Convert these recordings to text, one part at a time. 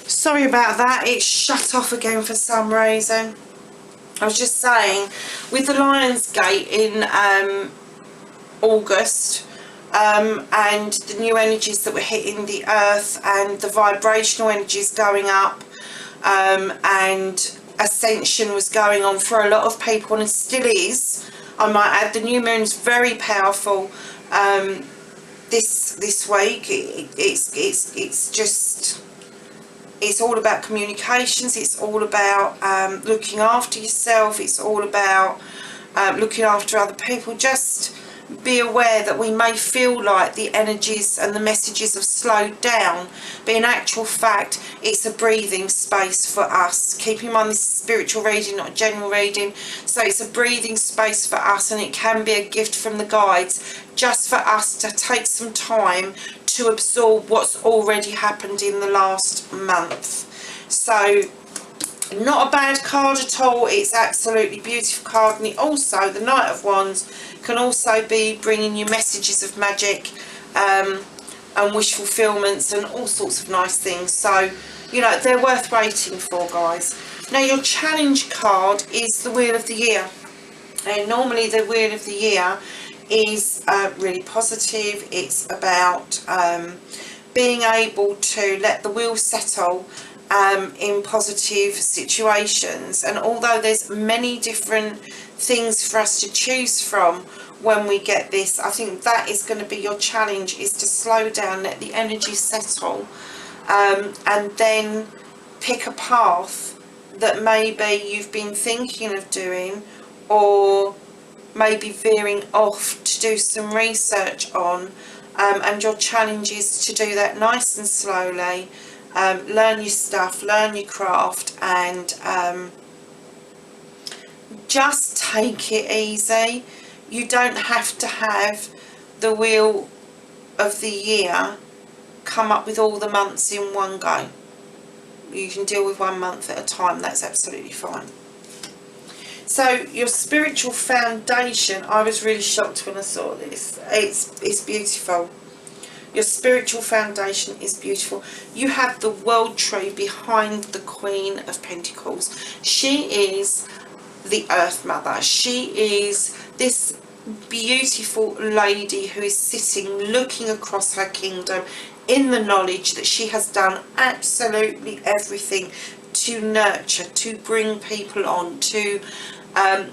Sorry about that, it shut off again for some reason. I was just saying, with the Lionsgate in August, and the new energies that were hitting the earth and the vibrational energies going up, and ascension was going on for a lot of people, and still is. I might add, the new moon's very powerful this week. It's just, it's all about communications, it's all about looking after yourself, it's all about looking after other people. Just be aware that we may feel like the energies and the messages have slowed down, but in actual fact it's a breathing space for us. Keep in mind, this is a spiritual reading, not a general reading, so it's a breathing space for us, and it can be a gift from the guides just for us to take some time to absorb what's already happened in the last month. So not a bad card at all, it's absolutely beautiful card. And it also, the Knight of Wands can also be bringing you messages of magic and wish fulfillments and all sorts of nice things. So, you know, they're worth waiting for, guys. Now, your challenge card is the Wheel of the Year. And normally the Wheel of the Year is really positive. It's about being able to let the wheel settle in positive situations. And although there's many different things for us to choose from when we get this, I think that is going to be your challenge, is to slow down, let the energy settle, and then pick a path that maybe you've been thinking of doing, or maybe veering off to do some research on, and your challenge is to do that nice and slowly. Learn your stuff, learn your craft, and just take it easy. You don't have to have the Wheel of the Year come up with all the months in one go. You can deal with 1 month at a time, that's absolutely fine. So your spiritual foundation, I was really shocked when I saw this. It's beautiful. Your spiritual foundation is beautiful. You have the World Tree behind the Queen of Pentacles. She is the Earth Mother. She is this beautiful lady who is sitting looking across her kingdom in the knowledge that she has done absolutely everything to nurture, to bring people on, to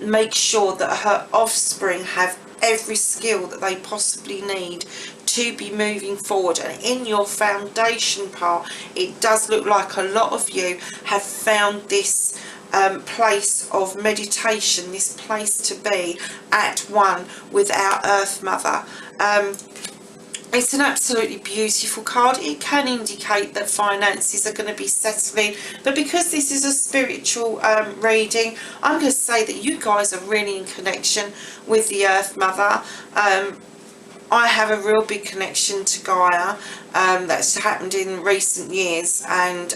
make sure that her offspring have every skill that they possibly need to be moving forward. And in your foundation part, it does look like a lot of you have found this place of meditation, this place to be at one with our Earth Mother. It's an absolutely beautiful card. It can indicate that finances are going to be settling, but because this is a spiritual reading, I'm going to say that you guys are really in connection with the Earth Mother. I have a real big connection to Gaia that's happened in recent years, and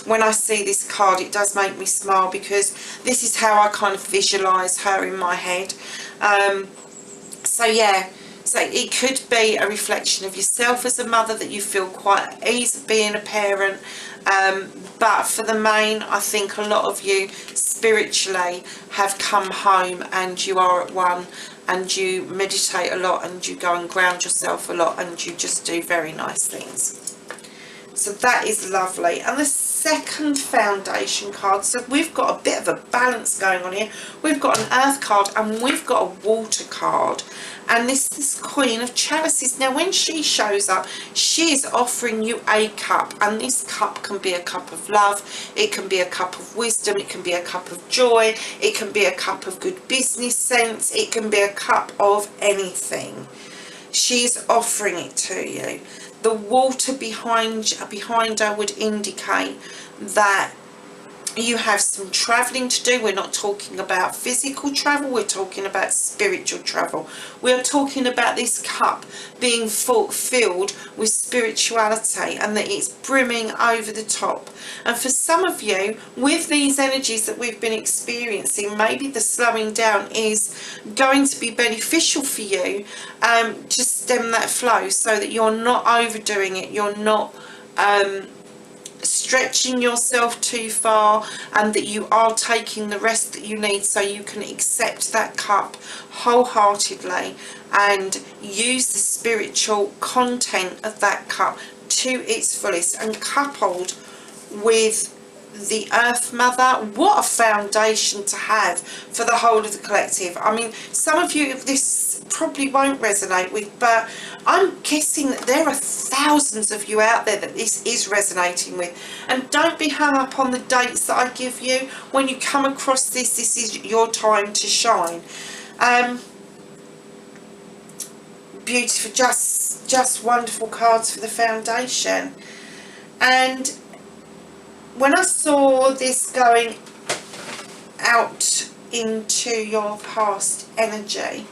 when I see this card it does make me smile, because this is how I kind of visualise her in my head. So yeah, so it could be a reflection of yourself as a mother, that you feel quite at ease being a parent, but for the main, I think a lot of you spiritually have come home and you are at one, and you meditate a lot, and you go and ground yourself a lot, and you just do very nice things. So that is lovely. And the second foundation card, so we've got a bit of a balance going on here. We've got an earth card and we've got a water card, and this is Queen of Chalices. Now when she shows up, she is offering you a cup, and this cup can be a cup of love, it can be a cup of wisdom, it can be a cup of joy, it can be a cup of good business sense, it can be a cup of anything. She's offering it to you. The water behind her would indicate that You have some travelling to do. We're not talking about physical travel, we're talking about spiritual travel. We're talking about this cup being filled with spirituality, and that it's brimming over the top. And for some of you, with these energies that we've been experiencing, maybe the slowing down is going to be beneficial for you, to stem that flow so that you're not overdoing it, you're not stretching yourself too far, and that you are taking the rest that you need so you can accept that cup wholeheartedly and use the spiritual content of that cup to its fullest. And coupled with the Earth Mother, what a foundation to have for the whole of the collective. I mean, some of you this probably won't resonate with, but I'm guessing that there are thousands of you out there that this is resonating with. And don't be hung up on the dates that I give you. When you come across this is your time to shine. Beautiful, just wonderful cards for the foundation. And when I saw this going out into your past energy,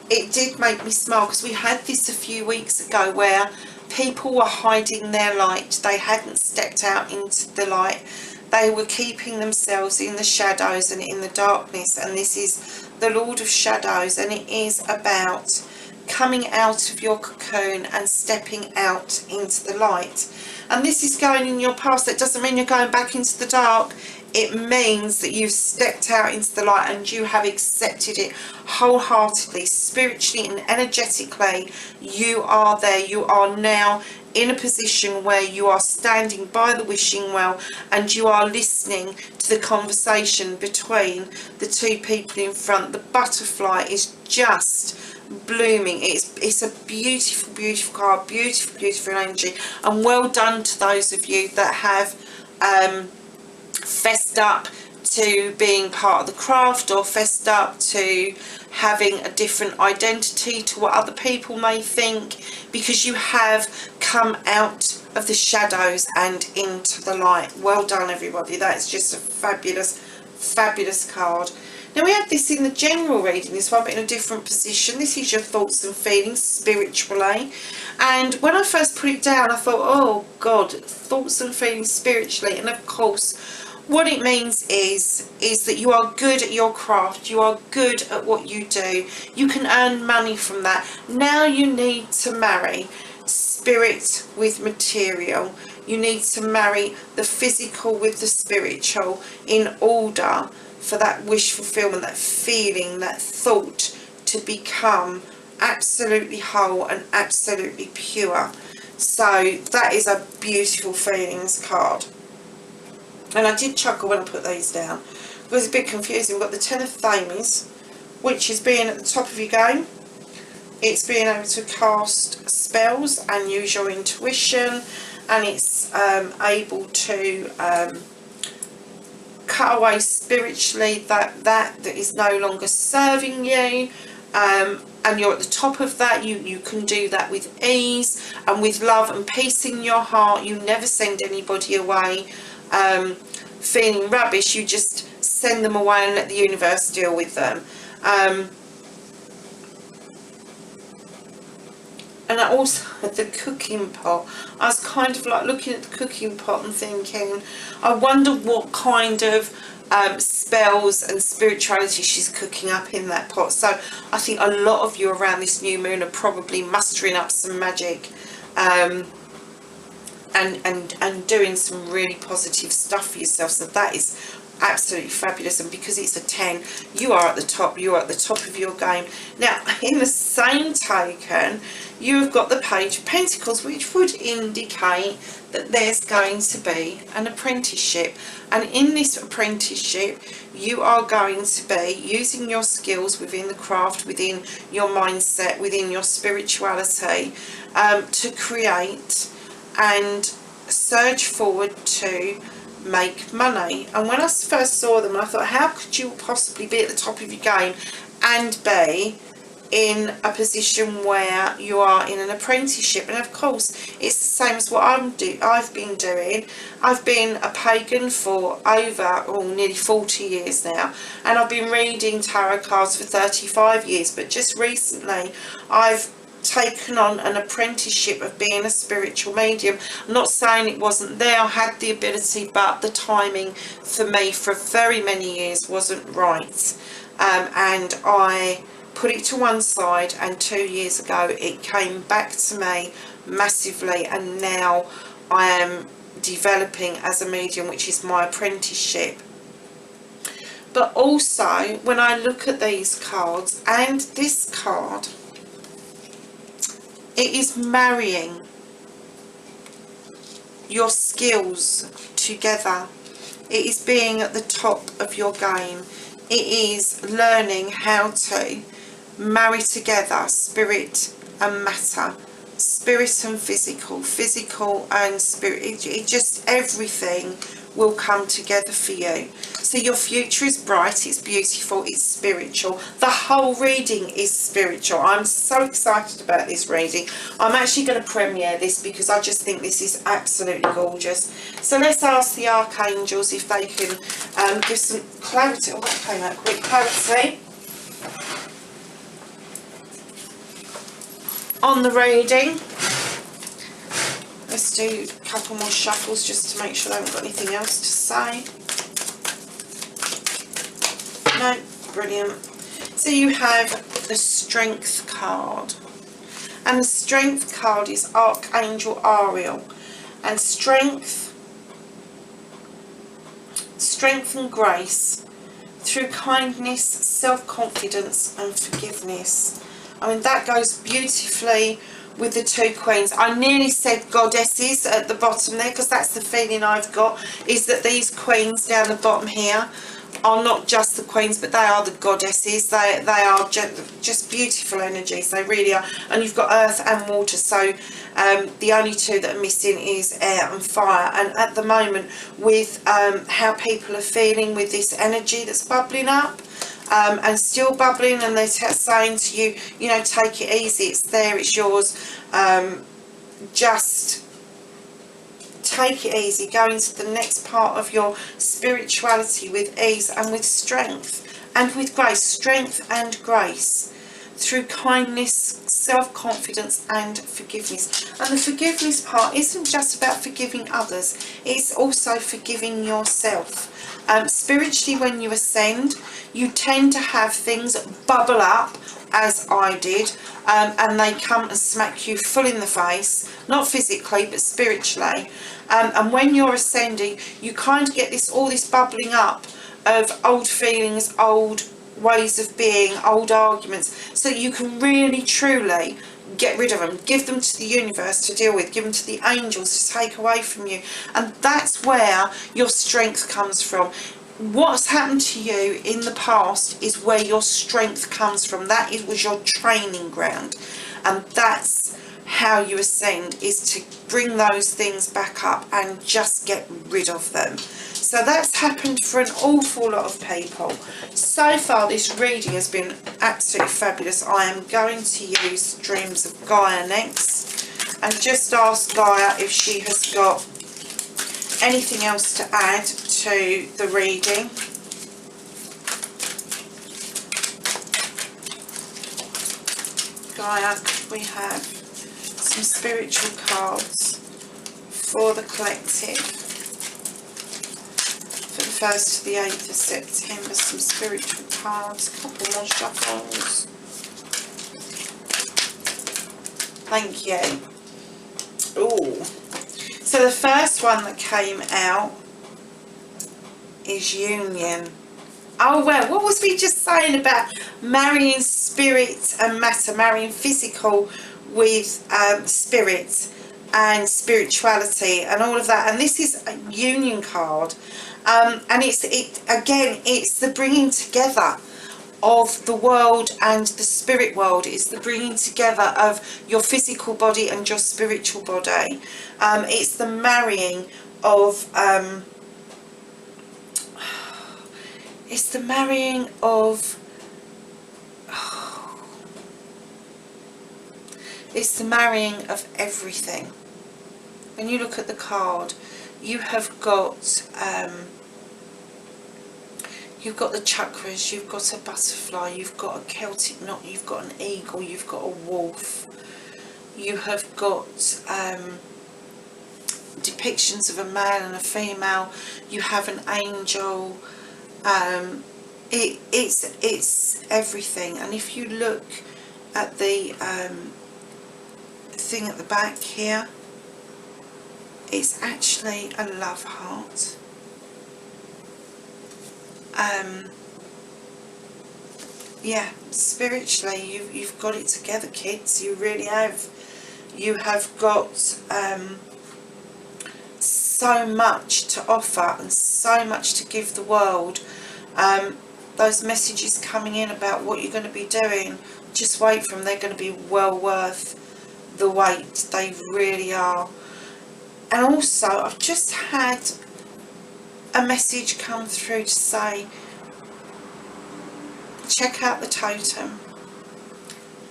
it did make me smile, because we had this a few weeks ago where people were hiding their light. They hadn't stepped out into the light. They were keeping themselves in the shadows and in the darkness. And this is the Lord of Shadows, and it is about coming out of your cocoon and stepping out into the light. And this is going in your past. That doesn't mean you're going back into the dark. It means that you've stepped out into the light and you have accepted it wholeheartedly, spiritually and energetically. You are there. You are now in a position where you are standing by the wishing well and you are listening to the conversation between the two people in front. The butterfly is just blooming. It's a beautiful, beautiful card, beautiful, beautiful energy. And well done to those of you that have fessed up to being part of the craft, or fessed up to having a different identity to what other people may think, because you have come out of the shadows and into the light. Well done, everybody. That's just a fabulous, fabulous card. Now, we had this in the general reading, this one, but in a different position. This is your thoughts and feelings spiritually. And when I first put it down, I thought, oh God, thoughts and feelings spiritually. And of course, what it means is that you are good at your craft. You are good at what you do. You can earn money from that. Now you need to marry spirit with material. You need to marry the physical with the spiritual in order for that wish fulfillment, that feeling, that thought to become absolutely whole and absolutely pure. So that is a beautiful feelings card. And I did chuckle when I put these down. It was a bit confusing. We've got the Ten of Thames, which is being at the top of your game. It's being able to cast spells and use your intuition, and it's able to cut away spiritually that is no longer serving you, and you're at the top of that. You can do that with ease and with love and peace in your heart. You never send anybody away feeling rubbish. You just send them away and let the universe deal with them. And I also had the cooking pot. I was kind of like looking at the cooking pot and thinking, I wonder what kind of spells and spirituality she's cooking up in that pot. So I think a lot of you around this new moon are probably mustering up some magic and doing some really positive stuff for yourself. So that is absolutely fabulous. And because it's a 10, you are at the top. You are at the top of your game. Now, in the same token, you have got the Page of Pentacles, which would indicate that there's going to be an apprenticeship. And in this apprenticeship, you are going to be using your skills within the craft, within your mindset, within your spirituality, to create and surge forward to make money. And when I first saw them, I thought, how could you possibly be at the top of your game and be in a position where you are in an apprenticeship. And of course it's the same as what I've been doing. I've been a pagan for over nearly 40 years now, and I've been reading tarot cards for 35 years, but just recently I've taken on an apprenticeship of being a spiritual medium. I'm not saying it wasn't there, I had the ability, but the timing for me for very many years wasn't right, and I put it to one side, and 2 years ago it came back to me massively, and now I am developing as a medium, which is my apprenticeship. But also when I look at these cards and this card, it is marrying your skills together. It is being at the top of your game. It is learning how to marry together spirit and matter, spirit and physical, physical and spirit. It just, everything will come together for you. So your future is bright, it's beautiful, it's spiritual. The whole reading is spiritual. I'm so excited about this reading. I'm actually going to premiere this because I just think this is absolutely gorgeous. So let's ask the archangels if they can give some clarity. Oh, that came out quick. Clarity on the reading. Let's do a couple more shuffles just to make sure they haven't got anything else to say. No, brilliant. So you have the Strength card, and the Strength card is Archangel Ariel, and strength and grace through kindness, self-confidence and forgiveness. I mean, that goes beautifully with the two queens. I nearly said goddesses at the bottom there, because that's the feeling I've got, is that these queens down the bottom here are not just the queens, but they are the goddesses. They are just beautiful energies, they really are. And you've got earth and water, so the only two that are missing is air and fire. And at the moment, with how people are feeling with this energy that's bubbling up, and still bubbling, and they're saying to you, you know, take it easy, it's there, it's yours, just take it easy, go into the next part of your spirituality with ease and with strength and with grace. Strength and grace through kindness, self-confidence and forgiveness. And the forgiveness part isn't just about forgiving others, it's also forgiving yourself. Spiritually, when you ascend, you tend to have things bubble up, as I did, and they come and smack you full in the face, not physically but spiritually. And when you're ascending, you kind of get all this bubbling up of old feelings, old ways of being, old arguments, so you can really truly get rid of them, give them to the universe to deal with, give them to the angels to take away from you. And that's where your strength comes from. What's happened to you in the past is where your strength comes from. That was your training ground, and that's how you ascend, is to bring those things back up and just get rid of them. So that's happened for an awful lot of people. So far this reading has been absolutely fabulous. I am going to use Dreams of Gaia next and just ask Gaia if she has got anything else to add to the reading. Gaia, we have some spiritual cards for the collective for the 1st to the 8th of September. Some spiritual cards, a couple more shuffles. Thank you. Ooh. So the first one that came out is Union. Oh well, what was we just saying about marrying spirit and matter, marrying physical with spirit and spirituality and all of that? And this is a Union card, and it's the bringing together of the world and the spirit world. It's the bringing together of your physical body and your spiritual body. It's the marrying of It's the marrying of everything. When you look at the card, you have got the chakras, you've got a butterfly, you've got a Celtic knot, you've got an eagle, you've got a wolf, you have got depictions of a male and a female, you have an angel. It's everything. And if you look at the thing at the back here, it's actually a love heart. Yeah, spiritually you've got it together, kids. You really have. You have got so much to offer and so much to give the world. Those messages coming in about what you're going to be doing, just wait for them. They're going to be well worth the wait. They really are. And also, I've just had a message come through to say, check out the totem.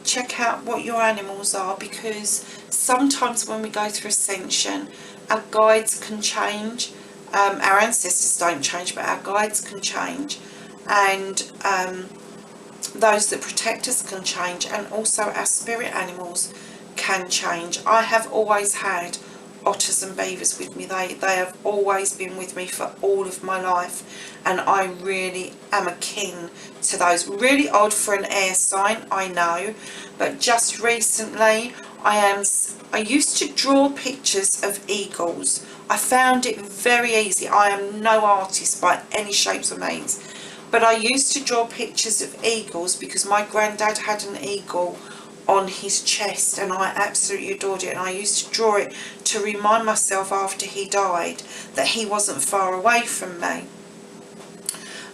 Check out what your animals are, because sometimes when we go through ascension, our guides can change. Our ancestors don't change, but our guides can change. And those that protect us can change. And also our spirit animals can change. I have always had otters and beavers with me. They have always been with me for all of my life, and I really am akin to those. Really odd for an air sign, I know, but just recently I used to draw pictures of eagles. I found it very easy. I am no artist by any shapes or means, but I used to draw pictures of eagles because my granddad had an eagle on his chest and I absolutely adored it, and I used to draw it to remind myself after he died that he wasn't far away from me.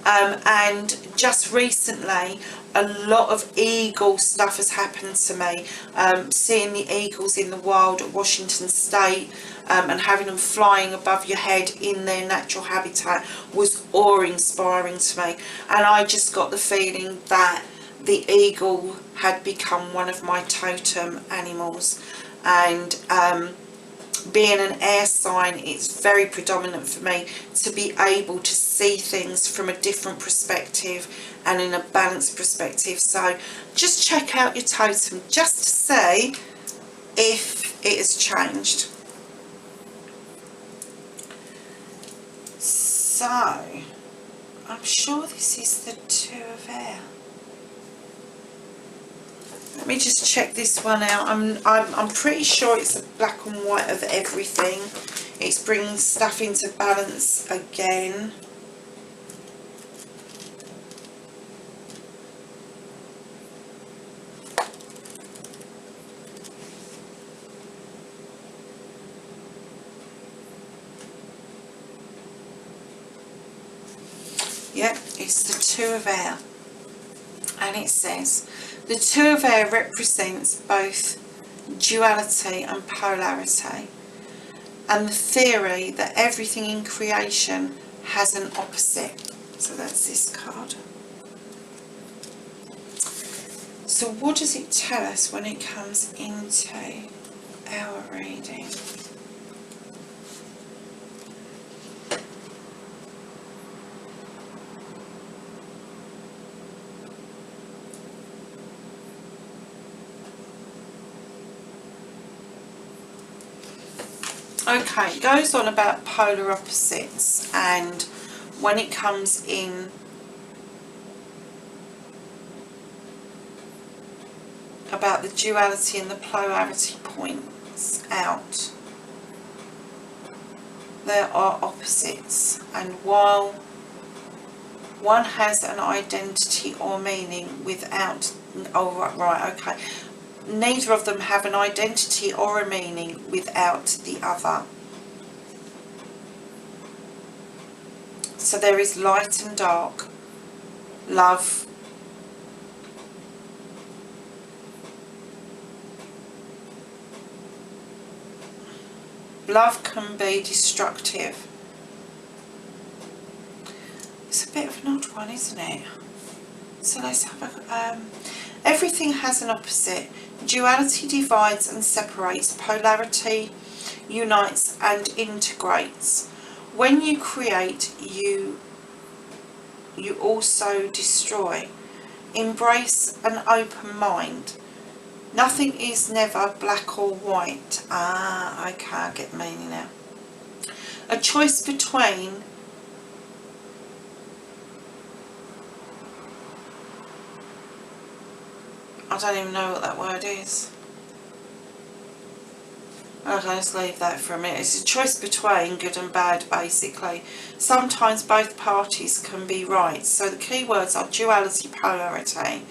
And just recently a lot of eagle stuff has happened to me. Seeing the eagles in the wild at Washington State and having them flying above your head in their natural habitat was awe-inspiring to me, and I just got the feeling that the eagle had become one of my totem animals. And being an air sign, it's very predominant for me to be able to see things from a different perspective and in a balanced perspective. So just check out your totem just to see if it has changed. So I'm sure this is the Two of Air. Let me just check this one out. I'm pretty sure it's a black and white of everything. It's bringing stuff into balance again. Yep, it's the Two of Air. And it says, the Two of Air represents both duality and polarity, and the theory that everything in creation has an opposite. So that's this card. So what does it tell us when it comes into our reading? Okay, it goes on about polar opposites, and when it comes in about the duality and the polarity points out, there are opposites, and while one has an identity or meaning without, okay, neither of them have an identity or a meaning without the other. So there is light and dark, love can be destructive. It's a bit of an odd one, isn't it? So let's have a Everything has an opposite. Duality divides and separates. Polarity unites and integrates. When you create, you also destroy. Embrace an open mind. Nothing is never black or white. Ah, okay, I get the meaning now. A choice between I don't even know what that word is. Okay, let's leave that for a minute. It's a choice between good and bad, basically. Sometimes both parties can be right. So the key words are duality, polarity,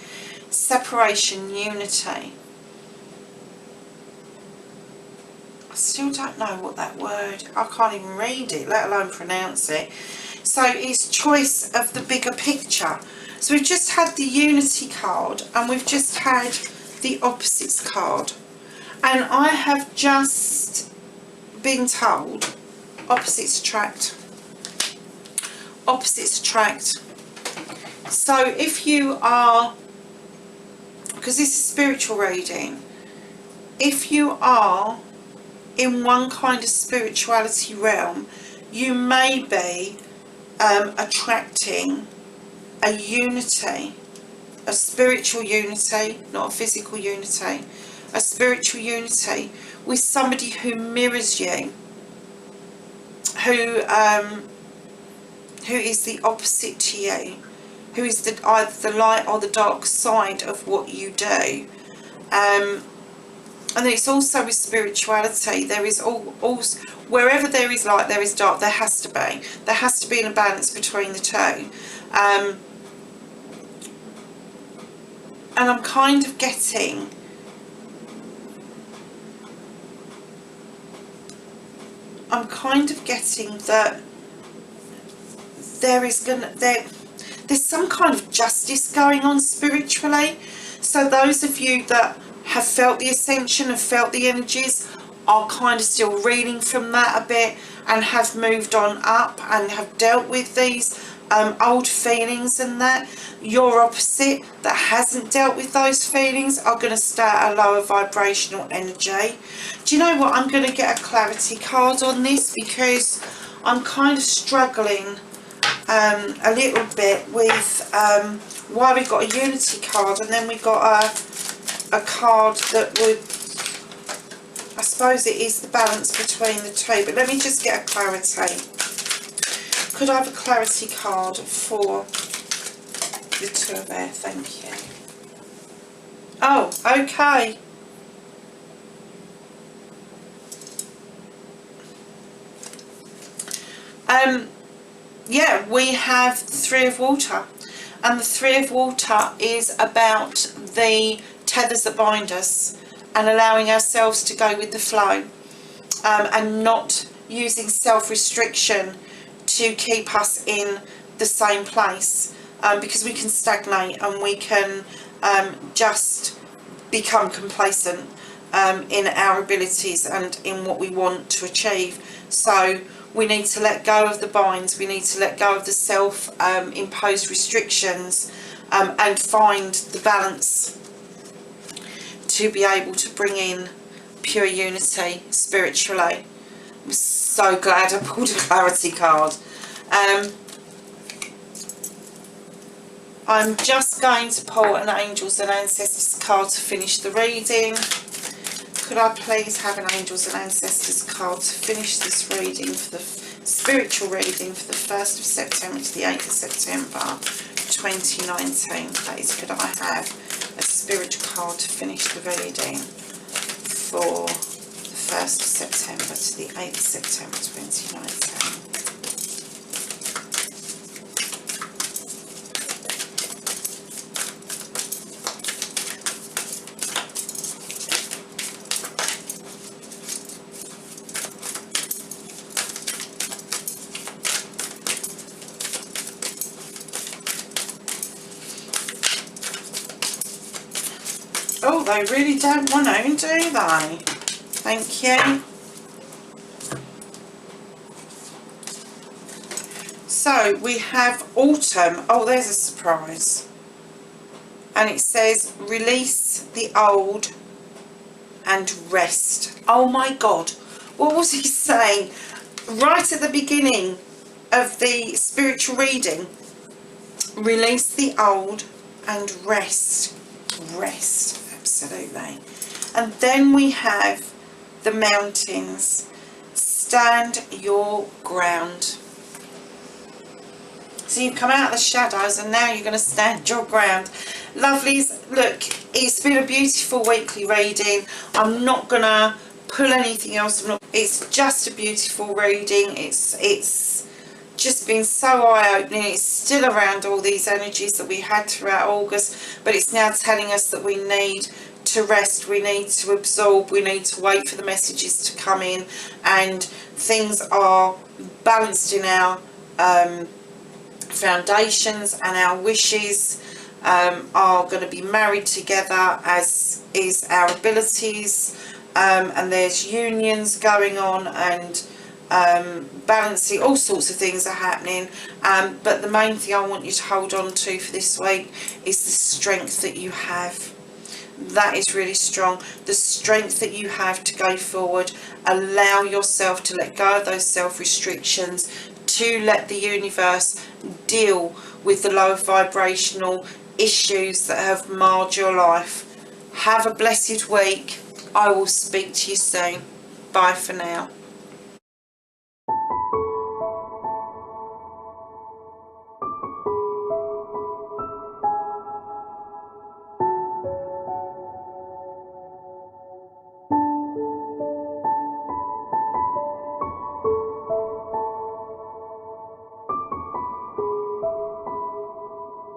separation, unity. I still don't know what that word, I can't even read it, let alone pronounce it. So it's choice of the bigger picture. So we've just had the unity card and we've just had the opposites card. And I have just been told opposites attract. Opposites attract. So if you are, because this is spiritual reading, if you are in one kind of spirituality realm, you may be attracting a unity, a spiritual unity, not a physical unity, a spiritual unity with somebody who mirrors you, who is the opposite to you, who is either the light or the dark side of what you do. And it's also with spirituality, there is also, wherever there is light, there is dark. There has to be. There has to be a balance between the two. And I'm kind of getting that there's some kind of justice going on spiritually. So those of you that have felt the ascension, have felt the energies, are kind of still reading from that a bit and have moved on up and have dealt with these old feelings and that. Your opposite that hasn't dealt with those feelings are going to start a lower vibrational energy. Do you know what? I'm going to get a clarity card on this because I'm kind of struggling a little bit with why we got a unity card and then we got a card that would, I suppose it is the balance between the two, but let me just get a clarity. Could I have a clarity card for the two there? Thank you. Oh, okay. Yeah, we have the Three of Water. And the Three of Water is about the tethers that bind us and allowing ourselves to go with the flow, and not using self-restriction to keep us in the same place, because we can stagnate and we can just become complacent in our abilities and in what we want to achieve. So we need to let go of the binds, we need to let go of the self-imposed restrictions, and find the balance to be able to bring in pure unity spiritually. I'm so glad I pulled a clarity card. I'm just going to pull an Angels and Ancestors card to finish the reading. Could I please have an Angels and Ancestors card to finish this reading, for the spiritual reading for the 1st of September to the 8th of September 2019, please? Could I have a spiritual card to finish the reading for the 1st of September to the 8th of September 2019? Oh, they really don't want to, do they? Thank you. So we have autumn. Oh, there's a surprise. and it says release the old and rest. Oh my God, what was he saying right at the beginning of the spiritual reading? Release the old and rest. Rest, absolutely. And then we have the mountains. Stand your ground. So you've come out of the shadows and now you're going to stand your ground. Lovelies, look, it's been a beautiful weekly reading. I'm not going to pull anything else. It's just a beautiful reading. It's just been so eye-opening. It's still around all these energies that we had throughout August, but it's now telling us that we need to rest, we need to absorb, we need to wait for the messages to come in, and things are balanced in our foundations, and our wishes are going to be married together, as is our abilities, and there's unions going on, and balancing, all sorts of things are happening, but the main thing I want you to hold on to for this week is the strength that you have. That is really strong. The strength that you have to go forward. Allow yourself to let go of those self-restrictions, to let the universe deal with the low vibrational issues that have marred your life. Have a blessed week. I will speak to you soon. Bye for now.